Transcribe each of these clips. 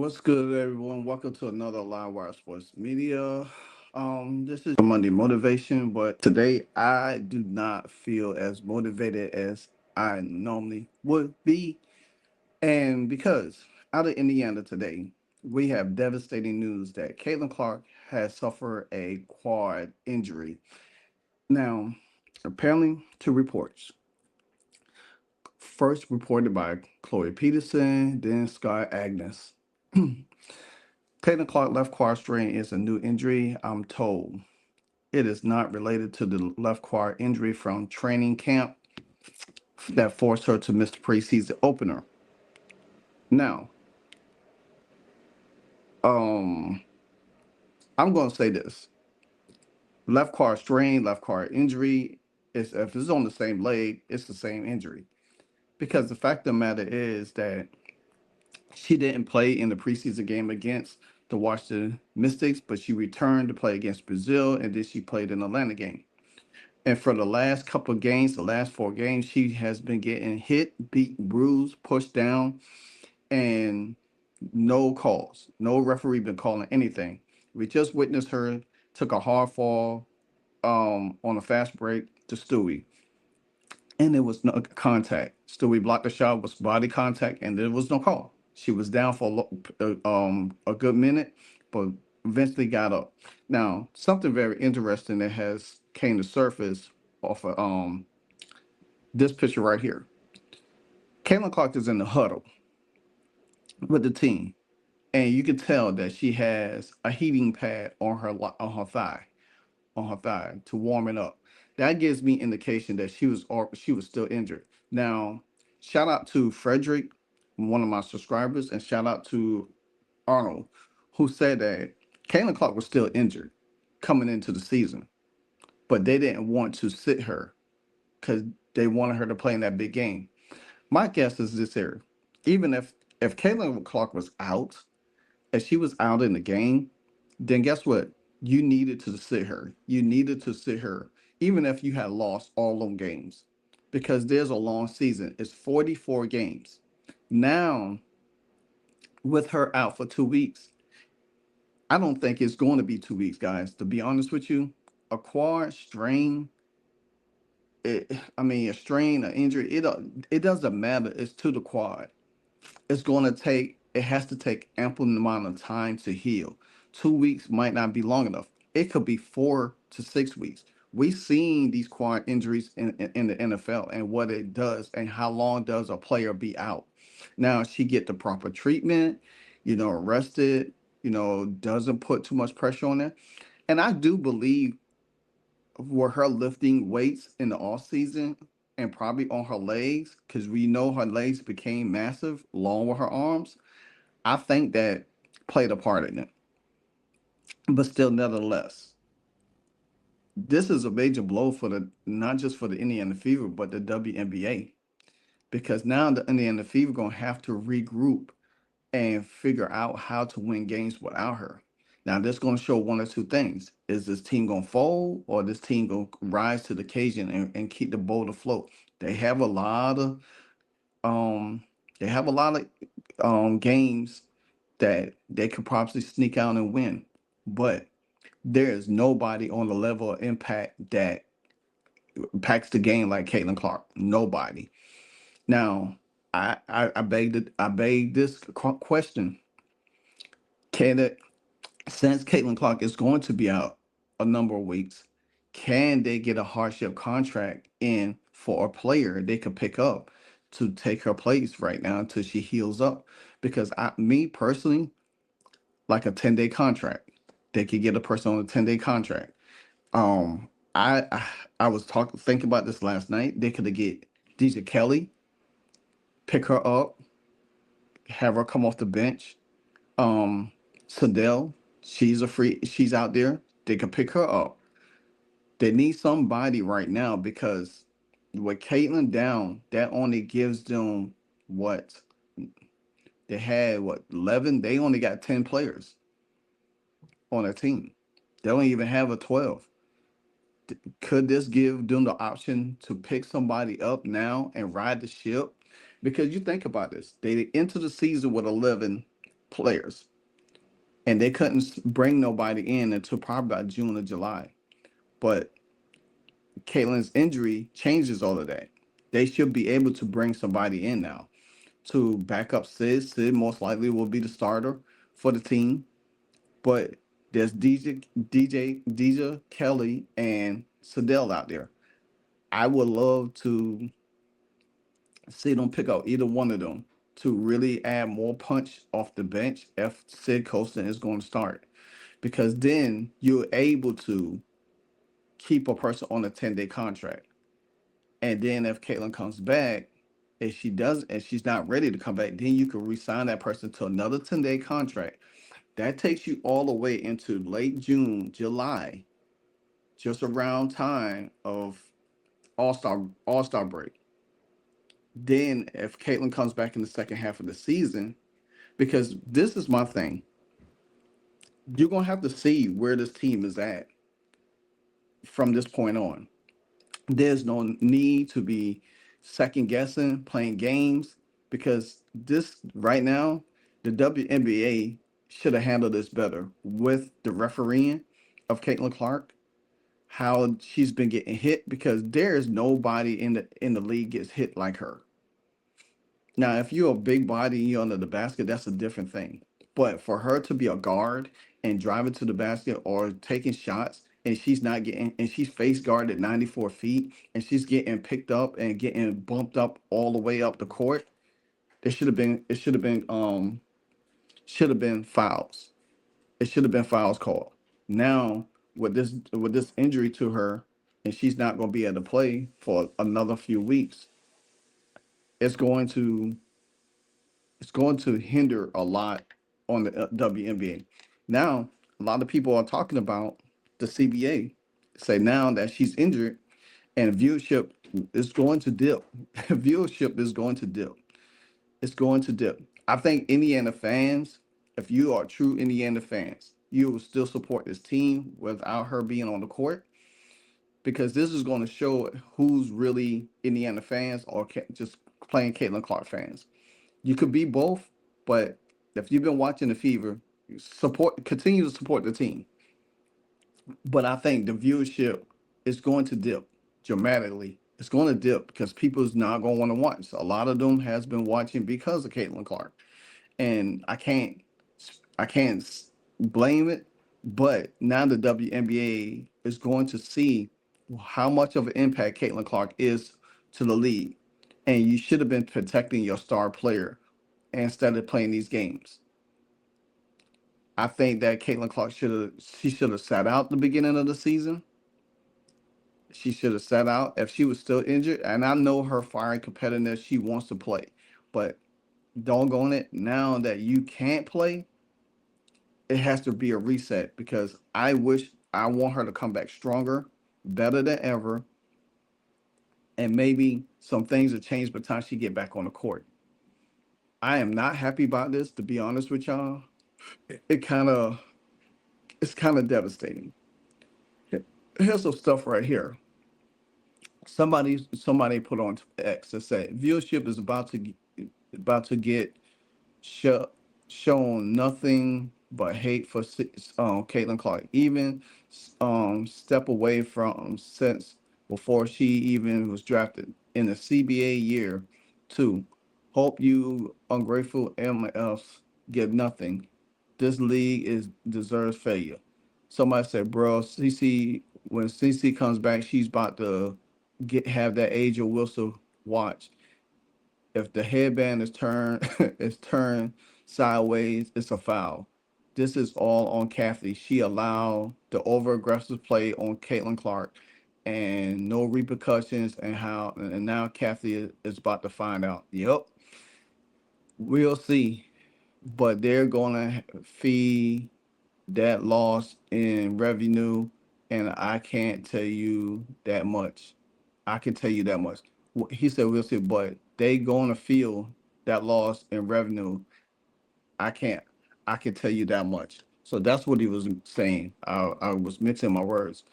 What's good, everyone? Welcome to another Live Wire Sports Media. This is Monday motivation, but today I do not feel as motivated as I normally would be, and because out of Indiana today, we have devastating news that Caitlin Clark has suffered a quad injury. Now, apparently, two reports. First reported by Chloe Peterson, then Scott Agnes. Caitlin Clark left quad strain is a new injury, I'm told. It is not related to the left quad injury from training camp that forced her to miss the preseason opener. Now, um, I'm going to say this: left quad strain, left quad injury is if it's on the same leg, it's the same injury. Because the fact of the matter is that she didn't play in the preseason game against the Washington Mystics, but she returned to play against Brazil, and then she played in the Atlanta game. And for the last couple of games, the last four games, she has been getting hit, beat, bruised, pushed down, and no calls. No referee been calling anything. We just witnessed her took a hard fall on a fast break to Stewie, and there was no contact. Stewie blocked the shot, was body contact, and there was no call. She was down for a good minute, but eventually got up. Now, something very interesting that has came to surface off of this picture right here. Caitlin Clark is in the huddle with the team, and you can tell that she has a heating pad on her thigh to warm it up. That gives me indication that she was still injured. Now, shout out to Frederick, one of my subscribers, and shout out to Arnold, who said that Caitlin Clark was still injured coming into the season, but they didn't want to sit her because they wanted her to play in that big game. My guess is this here. Even if Caitlin Clark was out, if she was out in the game, then guess what? You needed to sit her. You needed to sit her, even if you had lost all them games, because there's a long season. It's 44 games. Now, with her out for 2 weeks, I don't think it's going to be 2 weeks, guys. To be honest with you, a quad strain, a strain, an injury, it doesn't matter. It's to the quad. It has to take ample amount of time to heal. 2 weeks might not be long enough. It could be 4 to 6 weeks. We've seen these quad injuries in the NFL and what it does and how long does a player be out. Now she get the proper treatment, rested, doesn't put too much pressure on it. And I do believe were her lifting weights in the off season and probably on her legs, because we know her legs became massive along with her arms. I think that played a part in it. But still, nevertheless, this is a major blow for the not just for the Indiana Fever, but the WNBA. Because now the Indiana Fever gonna have to regroup and figure out how to win games without her. Now, this going to show one or two things. Is this team going to fold, or this team going to rise to the occasion and keep the boat afloat? They have a lot of um, they have a lot of games that they could probably sneak out and win, but there is nobody on the level of impact that impacts the game like Caitlin Clark. Nobody. Now, I beg this question: Can it since Caitlin Clark is going to be out a number of weeks, can they get a hardship contract in for a player they could pick up to take her place right now until she heals up? Because me personally, like a 10-day contract, they could get a person on a 10-day contract. Um, I was thinking about this last night. They could get DJ Kelly, pick her up, have her come off the bench. Sadell, she's out there. They can pick her up. They need somebody right now because with Caitlin down, that only gives them what they had, 11? They only got 10 players on their team. They don't even have a 12. Could this give them the option to pick somebody up now and ride the ship? Because you think about this, they enter the season with 11 players, and they couldn't bring nobody in until probably about June or July. But Caitlin's injury changes all of that. They should be able to bring somebody in now to back up Sid. Sid most likely will be the starter for the team, but there's DJ Kelly and Sadell out there. I would love to see them pick out either one of them to really add more punch off the bench if Sid Colston is going to start, because then you're able to keep a person on a 10-day contract. And then if Caitlin comes back, if she does, and she's not ready to come back, then you can resign that person to another 10-day contract. That takes you all the way into late June, July, just around time of All Star break. Then if Caitlin comes back in the second half of the season, because this is my thing, you're gonna have to see where this team is at from this point on. There's no need to be second guessing playing games, because this right now, the WNBA should have handled this better with the refereeing of Caitlin Clark, how she's been getting hit, because there is nobody in the league gets hit like her. Now, if you're a big body and you're under the basket, that's a different thing. But for her to be a guard and drive it to the basket or taking shots, and she's not getting, and she's face guarded 94 feet, and she's getting picked up and getting bumped up all the way up the court, it should have been fouls. It should have been fouls called. Now, with this injury to her, and she's not going to be able to play for another few weeks, it's going to it's going to hinder a lot on the WNBA. Now, a lot of people are talking about the CBA. Say now that she's injured and viewership is going to dip. Viewership is going to dip. It's going to dip. I think Indiana fans, if you are true Indiana fans, you will still support this team without her being on the court, because this is going to show who's really Indiana fans or just plain Caitlin Clark fans. You could be both, but if you've been watching the Fever, continue to support the team. But I think the viewership is going to dip dramatically. It's going to dip because people's not going to want to watch. A lot of them has been watching because of Caitlin Clark, and I can't blame it. But now the WNBA is going to see how much of an impact Caitlin Clark is to the league, and you should have been protecting your star player instead of playing these games. I think that Caitlin Clark should have sat out the beginning of the season. She should have sat out if she was still injured. And I know her fire and competitiveness, she wants to play. But doggone it, now that you can't play, it has to be a reset, because I want her to come back stronger, better than ever, and maybe some things will change by the time she get back on the court. I am not happy about this, to be honest with y'all. It kind of it's kind of devastating. Here's some stuff right here. Somebody put on X that said viewership is about to get sho- shown nothing but hate for Caitlin Clark. Even step away from since before she even was drafted in the CBA year two. Hope you ungrateful MFs get nothing. This league is deserves failure. Somebody said, bro, CC, when CC comes back, she's about to have that Angel Wilson watch. If the headband is turned is turned sideways, it's a foul. This is all on Kathy. She allowed the over aggressive play on Caitlin Clark and no repercussions, and now Kathy is about to find out. Yep, we'll see. But they're gonna feed that loss in revenue, and I can't tell you that much. I can tell you that much. He said we'll see, but they gonna feel that loss in revenue. I can't. I can tell you that much. So that's what he was saying. I was mixing my words.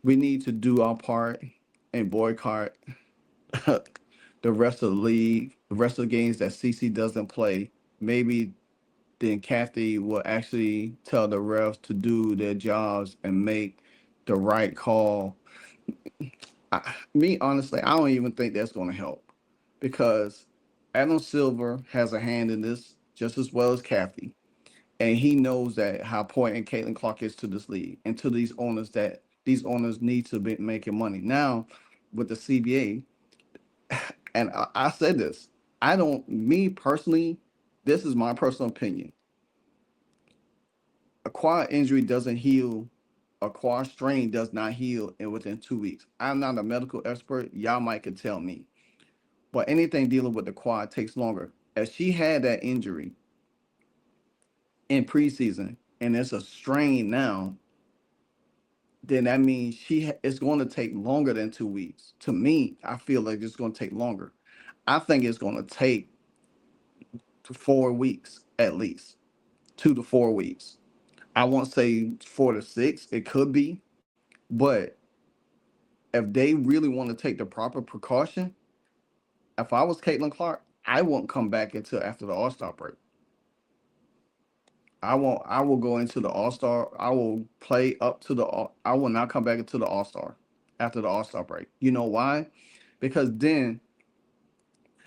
We need to do our part and boycott the rest of the league, the rest of the games that CC doesn't play. Maybe then Kathy will actually tell the refs to do their jobs and make the right call. Me, honestly, I don't even think that's going to help because Adam Silver has a hand in this just as well as Kathy. And he knows that how important Caitlin Clark is to this league and to these owners that these owners need to be making money. Now, with the CBA, and I said this, I don't, me personally, this is my personal opinion. Acquired injury doesn't heal. Acquired strain does not heal in within 2 weeks. I'm not a medical expert. Y'all might could tell me, but anything dealing with the quad takes longer. As she had that injury in preseason, and it's a strain now, then that means it's going to take longer than 2 weeks. To me, I feel like it's going to take longer. I think it's going to take 4 weeks at least, 2 to 4 weeks. I won't say 4 to 6. It could be, but if they really want to take the proper precaution, if I was Caitlin Clark, I won't come back until after the All Star break. I won't. I will go into the All Star. I will play up to the. I will not come back into the All Star after the All Star break. You know why? Because then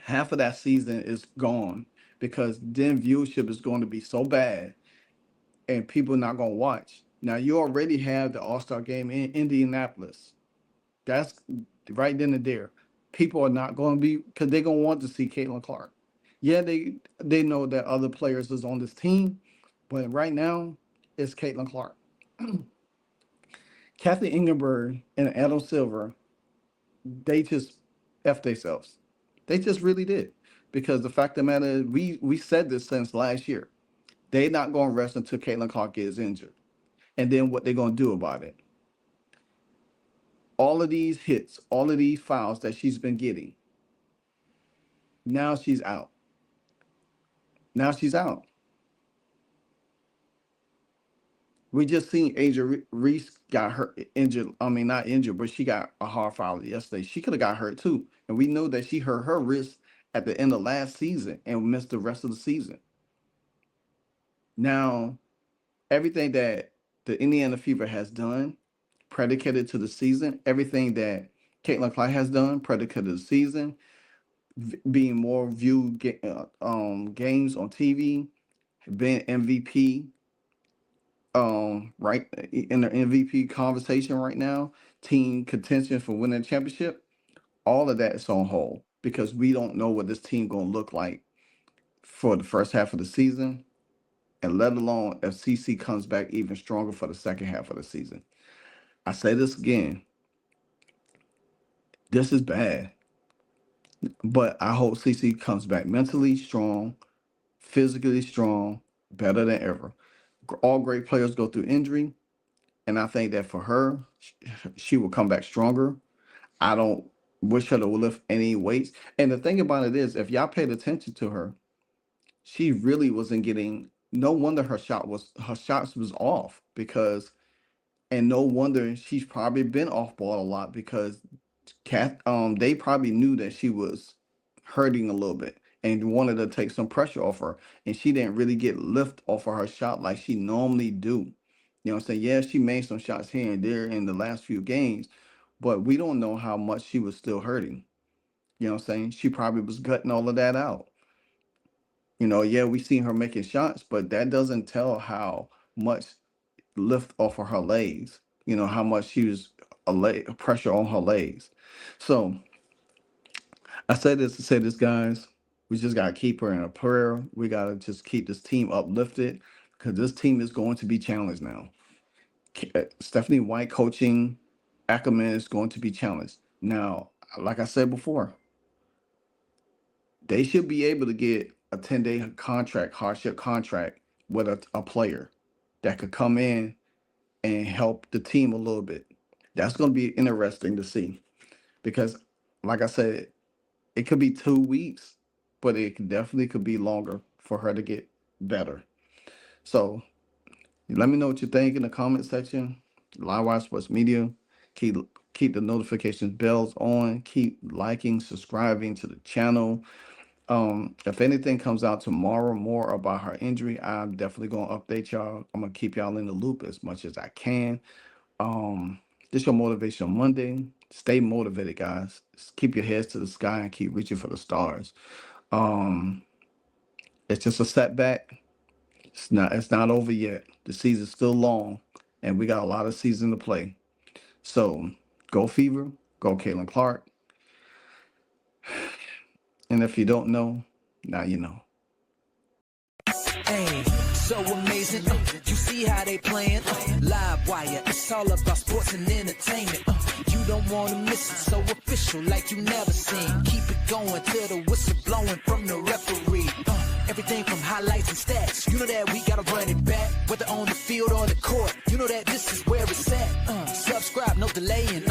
half of that season is gone. Because then viewership is going to be so bad, and people not going to watch. Now you already have the All Star game in Indianapolis. That's right then and there. People are not going to be because they're going to want to see Caitlin Clark. Yeah, they know that other players is on this team, but right now it's Caitlin Clark. Kathy Ingeberg and Adam Silver, they just f themselves. They just really did, because the fact of the matter is, we said this since last year. They're not going to rest until Caitlin Clark is injured, and then what they're going to do about it? All of these hits, all of these fouls that she's been getting, now she's out. Now she's out. We just seen Reese got hurt, injured. I mean, not injured, but she got a hard foul yesterday. She could have got hurt too, and we know that she hurt her wrist at the end of last season and missed the rest of the season. Now, everything that the Indiana Fever has done, predicated to the season, everything that Caitlin Clark has done, predicated to the season, being more viewed games on TV, being MVP, right in the MVP conversation right now, team contention for winning the championship, all of that is on hold because we don't know what this team gonna look like for the first half of the season, and let alone if CC comes back even stronger for the second half of the season. I say this again, this is bad, but I hope CC comes back mentally strong, physically strong, better than ever. All great players go through injury, and I think that for her, she will come back stronger. I don't wish her to lift any weights. And the thing about it is, if y'all paid attention to her, she really wasn't getting. No wonder her shots was off because, and no wonder she's probably been off ball a lot because they probably knew that she was hurting a little bit and wanted to take some pressure off her, and she didn't really get lift off of her shot like she normally do. You know what I'm saying? Yeah, she made some shots here and there in the last few games, but we don't know how much she was still hurting. You know what I'm saying? She probably was gutting all of that out. Yeah, we seen her making shots, but that doesn't tell how much lift off of her legs. How much she was pressure on her legs. So I say this to say this, guys. We just gotta keep her in a prayer. We gotta just keep this team uplifted because this team is going to be challenged now. Stephanie White coaching Ackerman is going to be challenged. Now, like I said before, they should be able to get a 10-day contract, hardship contract with a player that could come in and help the team a little bit. That's going to be interesting to see because, like I said, it could be 2 weeks, but definitely could be longer for her to get better. So let me know what you think in the comment section. Livewire Sports Media. Keep keep the notifications bells on. Keep liking, subscribing to the channel. If anything comes out tomorrow more about her injury, I'm definitely gonna update y'all. I'm gonna keep y'all in the loop as much as I can. Um, this your motivational Monday. Stay motivated, guys. Just keep your heads to the sky and keep reaching for the stars. Um, it's just a setback. It's not over yet. The season's still long, and we got a lot of season to play. So go Fever, go Caitlin Clark. And if you don't know, now you know. Hey, so amazing. You see how they playing? Live wire. It's all about sports and entertainment. You don't want to miss it. So official, like you never seen. Keep it going till the whistle blowing from the referee. Everything from highlights and stats. You know that we gotta run it back. Whether on the field or the court. You know that this is where it's at. Subscribe, no delaying.